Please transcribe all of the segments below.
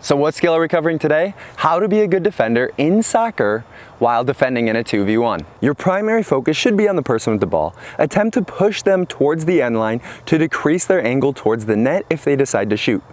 So what skill are we covering today? How to be a good defender in soccer while defending in a 2v1. Your primary focus should be on the person with the ball. Attempt to push them towards the end line to decrease their angle towards the net if they decide to shoot.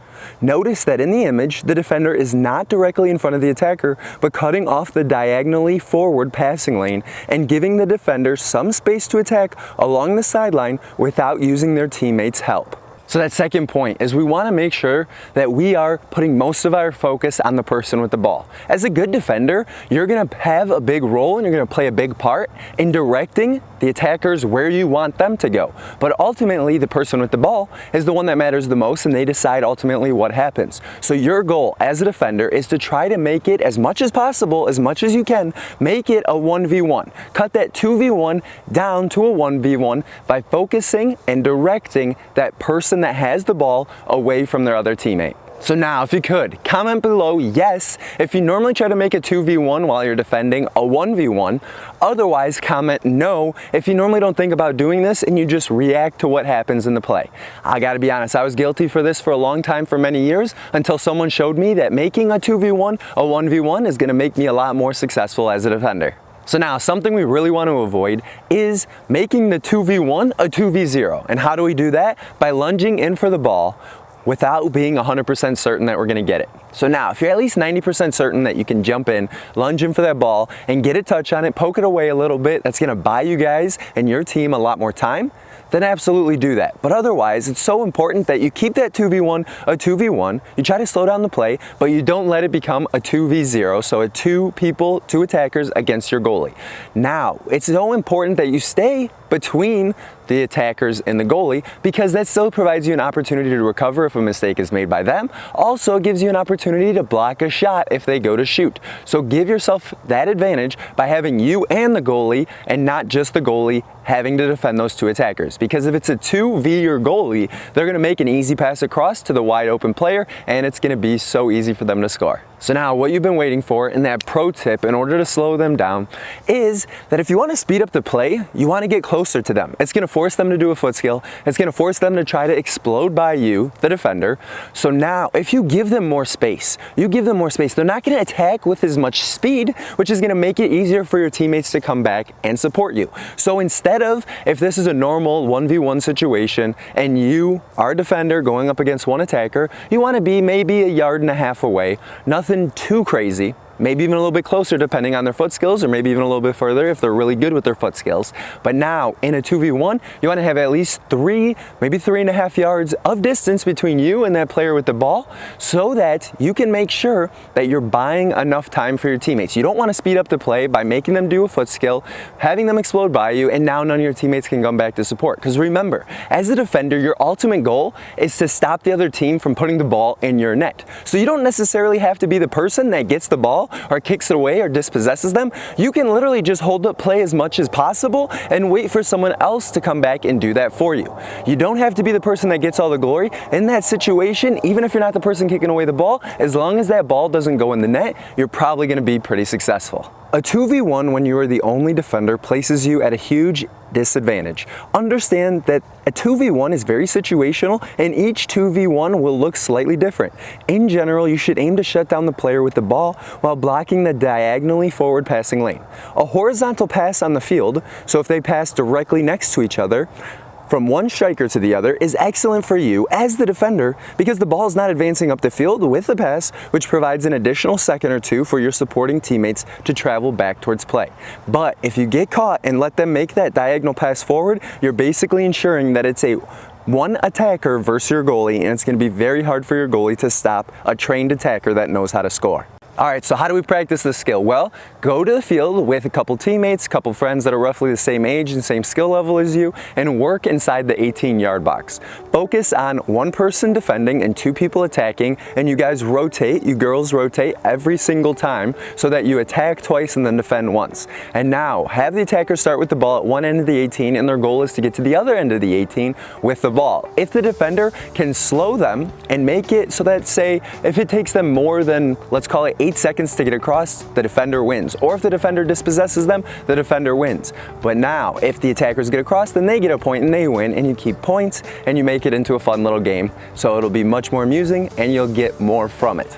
Notice that in the image, the defender is not directly in front of the attacker, but cutting off the diagonally forward passing lane and giving the defender some space to attack along the sideline without using their teammates' help. So that second point is we want to make sure that we are putting most of our focus on the person with the ball. As a good defender, you're going to have a big role and you're going to play a big part in directing the attackers where you want them to go. But ultimately, the person with the ball is the one that matters the most, and they decide ultimately what happens. So your goal as a defender is to try to make it as much as possible, as much as you can, make it a 1v1. Cut that 2v1 down to a 1v1 by focusing and directing that person that has the ball away from their other teammate. So now, if you could, comment below yes if you normally try to make a 2v1 while you're defending a 1v1. Otherwise, comment no if you normally don't think about doing this and you just react to what happens in the play. I gotta be honest, I was guilty for this for a long time, for many years, until someone showed me that making a 2v1 a 1v1 is gonna make me a lot more successful as a defender. So now, something we really want to avoid is making the 2v1 a 2v0. And how do we do that? By lunging in for the ball without being 100% certain that we're going to get it. So now, if you're at least 90% certain that you can jump in, lunge in for that ball, and get a touch on it, poke it away a little bit, that's going to buy you guys and your team a lot more time, then absolutely do that. But otherwise, it's so important that you keep that 2v1 a 2v1, you try to slow down the play, but you don't let it become a 2v0, so a two attackers against your goalie. Now, it's so important that you stay between the attackers and the goalie, because that still provides you an opportunity to recover if a mistake is made by them. Also gives you an opportunity to block a shot if they go to shoot. So give yourself that advantage by having you and the goalie, and not just the goalie having to defend those two attackers. Because if it's a 2v your goalie, they're gonna make an easy pass across to the wide open player, and it's gonna be so easy for them to score. So now, what you've been waiting for, and that pro tip in order to slow them down, is that if you want to speed up the play, you want to get closer to them. It's going to force them to do a foot skill. It's going to force them to try to explode by you, the defender. So now, if you give them more space, they're not going to attack with as much speed, which is going to make it easier for your teammates to come back and support you. So instead of, if this is a normal 1v1 situation and you are a defender going up against one attacker, you want to be maybe a yard and a half away. Nothing too crazy, maybe even a little bit closer depending on their foot skills, or maybe even a little bit further if they're really good with their foot skills. But now in a 2v1, you want to have at least 3, maybe 3.5 yards of distance between you and that player with the ball, so that you can make sure that you're buying enough time for your teammates. You don't want to speed up the play by making them do a foot skill, having them explode by you, and now none of your teammates can come back to support. Because remember, as a defender, your ultimate goal is to stop the other team from putting the ball in your net. So you don't necessarily have to be the person that gets the ball or kicks it away or dispossesses them. You can literally just hold up play as much as possible and wait for someone else to come back and do that for you. You don't have to be the person that gets all the glory. In that situation, even if you're not the person kicking away the ball, as long as that ball doesn't go in the net, you're probably going to be pretty successful. A 2v1 when you are the only defender places you at a huge disadvantage. Understand that a 2v1 is very situational, and each 2v1 will look slightly different. In general, you should aim to shut down the player with the ball while blocking the diagonally forward passing lane. A horizontal pass on the field, so if they pass directly next to each other, from one striker to the other, is excellent for you as the defender, because the ball is not advancing up the field with the pass, which provides an additional second or two for your supporting teammates to travel back towards play. But if you get caught and let them make that diagonal pass forward, you're basically ensuring that it's a one attacker versus your goalie, and it's going to be very hard for your goalie to stop a trained attacker that knows how to score. All right, so how do we practice this skill? Well, go to the field with a couple teammates, couple friends that are roughly the same age and same skill level as you, and work inside the 18-yard box. Focus on one person defending and 2 people attacking, and you guys rotate, you girls rotate every single time so that you attack twice and then defend once. And now, have the attacker start with the ball at one end of the 18, and their goal is to get to the other end of the 18 with the ball. If the defender can slow them and make it so that, say, if it takes them more than, let's call it 8 seconds to get across, the defender wins. Or if the defender dispossesses them, the defender wins. But now, if the attackers get across, then they get a point and they win, and you keep points and you make it into a fun little game. So it'll be much more amusing and you'll get more from it.